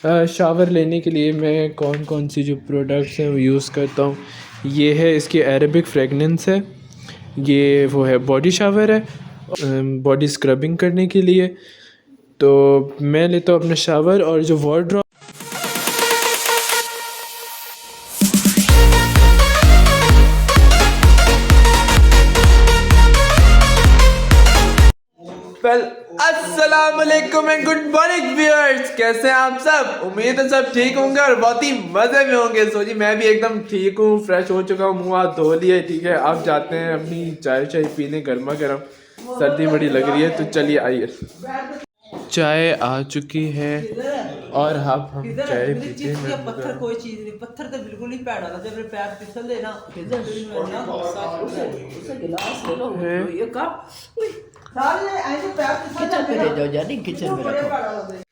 Shower लेने के लिए मैं कौन कौन सी जो प्रोडक्ट्स हैं वो यूज़ करता हूँ। ये है इसकी अरेबिक फ्रेगनेंस है, ये वो है बॉडी शावर है बॉडी स्क्रबिंग करने के लिए। तो मैं लेता हूँ अपना शावर और जो वार्डरोब वेल अस्सलाम वालेकुम एंड गुड मॉर्निंग व्यूअर्स, कैसे हैं आप सब। उम्मीद है सब ठीक होंगे और बहुत ही मज़े में होंगे। सो जी मैं भी एकदम ठीक हूँ, फ्रेश हो चुका हूँ, मुँह हाथ धो लिए, ठीक है। अब जाते हैं अपनी चाय पीने, गर्मा गर्म, सर्दी बड़ी लग रही है। तो चलिए आइए, चाय आ चुकी है और अब हम चाय पीते हैं। पत्थर कोई चीज नहीं, पत्थर तो बिल्कुल ही पैड़ा था जब पैर फिसल देना गिलास ले लो ये कप सारे ऐसे पैर किचन पे ले जाओ, यानी किचन में रखो।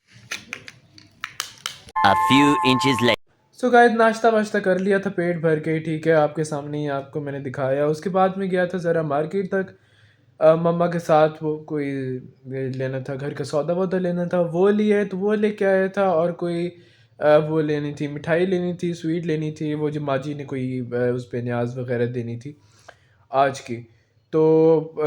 A few inches later. So guys नाश्ता वाश्ता कर लिया था पेट भर के, ठीक है। आपके सामने ही आपको मैंने दिखाया। उसके बाद में गया था ज़रा मार्केट तक मम्मा के साथ। वो कोई लेना था, घर का सौदा वौदा लेना था, वो लिए तो वो लेके आया था। और कोई वो लेनी थी, मिठाई लेनी थी, स्वीट लेनी थी, वो जो माजी ने कोई उस पर न्याज वगैरह देनी थी आज की। तो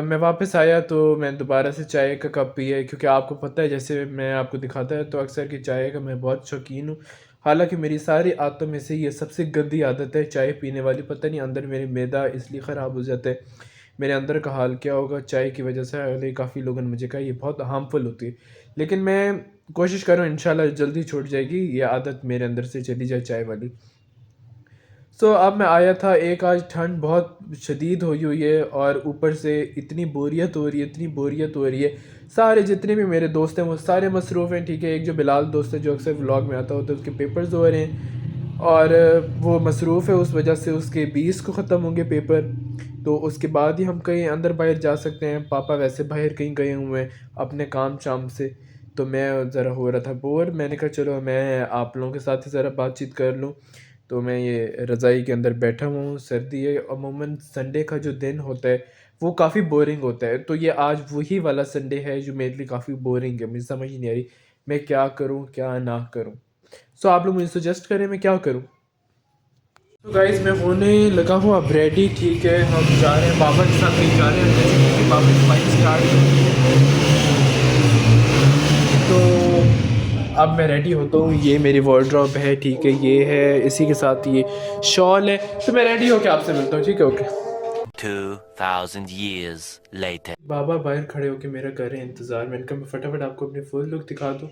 मैं वापस आया तो मैं दोबारा से चाय का कप पिया, क्योंकि आपको पता है जैसे मैं आपको दिखाता है तो अक्सर की चाय का मैं बहुत शौकीन हूँ। हालांकि मेरी सारी आदतों में से ये सबसे गंदी आदत है चाय पीने वाली। पता नहीं अंदर मेरे मैदा इसलिए ख़राब हो जाता है, मेरे अंदर का हाल क्या होगा चाय की वजह से। अगले काफ़ी लोगों ने मुझे कहा ये बहुत हार्मफुल होती है, लेकिन मैं कोशिश कर रहा हूँ इंशाल्लाह जल्दी छूट जाएगी ये आदत मेरे अंदर से चली जाए चाय वाली। सो अब मैं आया था, एक आज ठंड बहुत शदीद हुई है और ऊपर से इतनी बोरियत हो रही है, इतनी बोरियत हो रही है। सारे जितने भी मेरे दोस्त हैं वो सारे मसरूफ़ हैं, ठीक है। एक जो बिलाल दोस्त है जो अक्सर व्लॉग में आता होता है, उसके पेपर्स हो रहे हैं और वो मसरूफ़ है, उस वजह से उसके 20 को ख़त्म होंगे पेपर। तो उसके बाद ही हम कहीं अंदर बाहर जा सकते हैं। पापा वैसे बाहर कहीं गए हुए हैं अपने काम शाम से। तो मैं ज़रा हो रहा था बोर, मैंने कहा चलो मैं आप लोगों के साथ ही ज़रा बातचीत कर लूँ। तो मैं ये रज़ाई के अंदर बैठा हुआ हूँ, सर्दी है। अमूमन संडे का जो दिन होता है वो काफ़ी बोरिंग होता है। तो ये आज वही वाला संडे है जो मेरे लिए काफ़ी बोरिंग है। मुझे समझ नहीं आ रही मैं क्या करूँ क्या ना करूँ। सो आप लोग मुझे सजेस्ट करें मैं क्या करूँ। तो गाइस मैं होने लगा हूँ अब रेडी, ठीक है। हम जा रहे हैं बाबा के साथ कहीं जा रहे हैं, बाबा की बाइक स्टार्ट। तो अब मैं रेडी होता हूँ, ये मेरी वार्डरोब है, ठीक है। ये है, इसी के साथ ये शॉल है। तो मैं रेडी होकर आपसे मिलता हूँ, ठीक है, ओके। 2000 years later. बाबा बाहर खड़े होकर मेरा कर रहे हैं इंतज़ार। मैंने कहा मैं फटाफट आपको अपनी फुल लुक दिखा दूँ।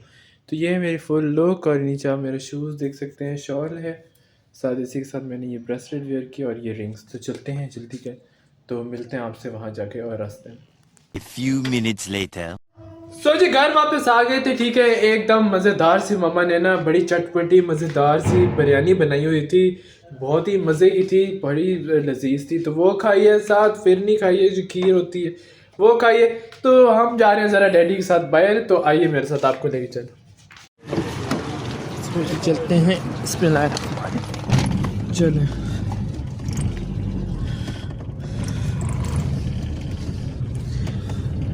तो ये है मेरी फुल लुक और नीचे आप मेरे शूज़ देख सकते हैं, शॉल है साथ, इसी के साथ मैंने ये ब्रेसलेट वेयर किया और ये रिंग्स। तो चलते हैं जल्दी के, तो मिलते हैं आपसे वहाँ जाके और रास्ते में। A few minutes later. सो जी घर वापस आ गए थे, ठीक है। एकदम मज़ेदार सी मम्मा ने ना बड़ी चटपटी मज़ेदार सी बिरयानी बनाई हुई थी, बहुत ही मज़े की थी, बड़ी लजीज थी। तो वो खाइए, साथ फिरनी खाइए जो खीर होती है वो खाइए। तो हम जा रहे हैं ज़रा डैडी के साथ बाहर। तो आइए मेरे साथ, आपको लेके चलो, चलते हैं। चलें।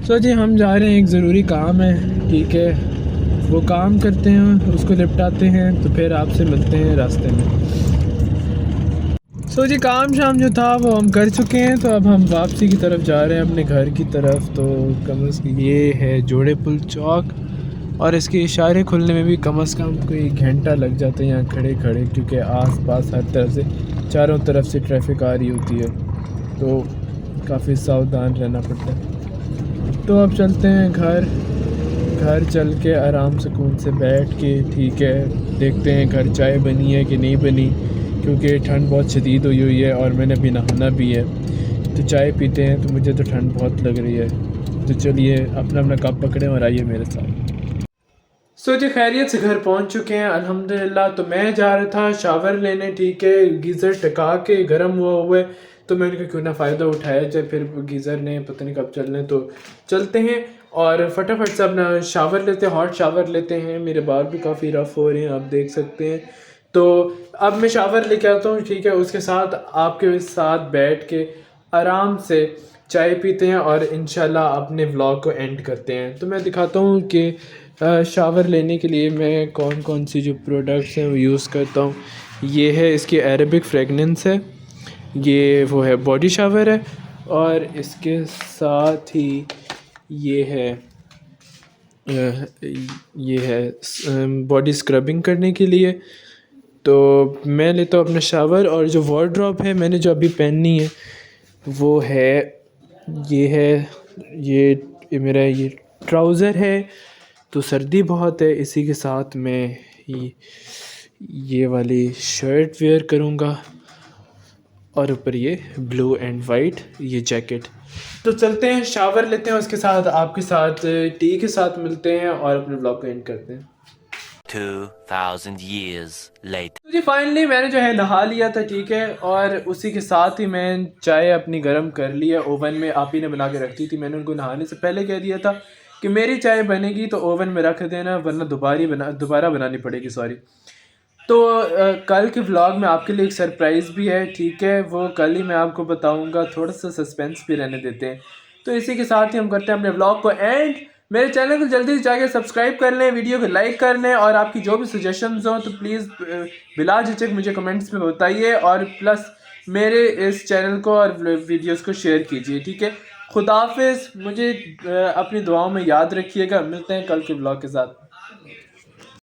सो जी हम जा रहे हैं, एक ज़रूरी काम है, ठीक है। वो काम करते हैं, उसको निपटाते हैं, तो फिर आपसे मिलते हैं रास्ते में। सो जी काम शाम जो था वो हम कर चुके हैं। तो अब हम वापसी की तरफ जा रहे हैं, अपने घर की तरफ। तो कम से कम ये है जोड़े पुल चौक और इसके इशारे खुलने में भी कम से कम कोई घंटा लग जाता है यहाँ खड़े खड़े, क्योंकि आसपास हर तरफ से, चारों तरफ से ट्रैफिक आ रही होती है। तो काफ़ी सावधान रहना पड़ता है। तो अब चलते हैं घर चल के आराम सुकून से बैठ के, ठीक है। देखते हैं घर चाय बनी है कि नहीं बनी, क्योंकि ठंड बहुत शदीद हुई है और मैंने अभी नहाना भी है। तो चाय पीते हैं, तो मुझे तो ठंड बहुत लग रही है। तो चलिए अपना अपना कप पकड़ें और आइए मेरे साथ। सो जी खैरियत से घर पहुंच चुके हैं अल्हम्दुलिल्लाह। तो मैं जा रहा था शावर लेने, ठीक है। गीज़र टका के गर्म हुआ है, तो मैंने कहा क्यों ना फ़ायदा उठाया जाए। फिर गीज़र ने पता नहीं कब चलने, तो चलते हैं और फटाफट से अपना शावर लेते हैं, हॉट शावर लेते हैं। मेरे बाल भी काफ़ी रफ़ हो रहे हैं, आप देख सकते हैं। तो अब मैं शावर लेके आता हूँ, ठीक है। उसके साथ आपके साथ बैठ के आराम से चाय पीते हैं और इंशाल्लाह अपने व्लॉग को एंड करते हैं। तो मैं दिखाता हूँ कि शावर लेने के लिए मैं कौन कौन सी जो प्रोडक्ट्स हैं वो यूज़ करता हूँ, ये है इसकी अरेबिक फ्रेगनेंस है, ये वो है बॉडी शावर है, और इसके साथ ही ये है बॉडी स्क्रबिंग करने के लिए। तो मैं लेता हूँ अपना शावर, और जो वार्डरोब है मैंने जो अभी पहननी है वो है ये मेरा ये ट्राउज़र है, तो सर्दी बहुत है, इसी के साथ मैं ये वाली शर्ट वेयर करूँगा, और ऊपर ये ब्लू एंड वाइट ये जैकेट। तो चलते हैं, शावर लेते हैं, उसके साथ आपके साथ टी के साथ मिलते हैं और अपने ब्लॉग को एंड करते हैं। 2000 years later. तो जी फाइनली मैंने जो है नहा लिया था, ठीक है, और उसी के साथ ही मैं चाय अपनी गर्म कर ली है ओवन में। आप ही ने बना के रखी थी, मैंने उनको नहाने से पहले कह दिया था कि मेरी चाय बनेगी तो ओवन में रख देना, वरना दोबारा बनानी पड़ेगी, सॉरी। तो कल के व्लॉग में आपके लिए एक सरप्राइज़ भी है, ठीक है, वो कल ही मैं आपको बताऊंगा, थोड़ा सा सस्पेंस भी रहने देते हैं। तो इसी के साथ ही हम करते हैं अपने व्लॉग को एंड। मेरे चैनल को जल्दी से जाके सब्सक्राइब कर लें, वीडियो को लाइक कर लें, और आपकी जो भी सजेशंस हों तो प्लीज़ बिला झिझक मुझे कमेंट्स में बताइए, और प्लस मेरे इस चैनल को और वीडियोस को शेयर कीजिए, ठीक है। खुदाफिज, मुझे अपनी दुआओं में याद रखिएगा। मिलते हैं कल के व्लॉग के साथ।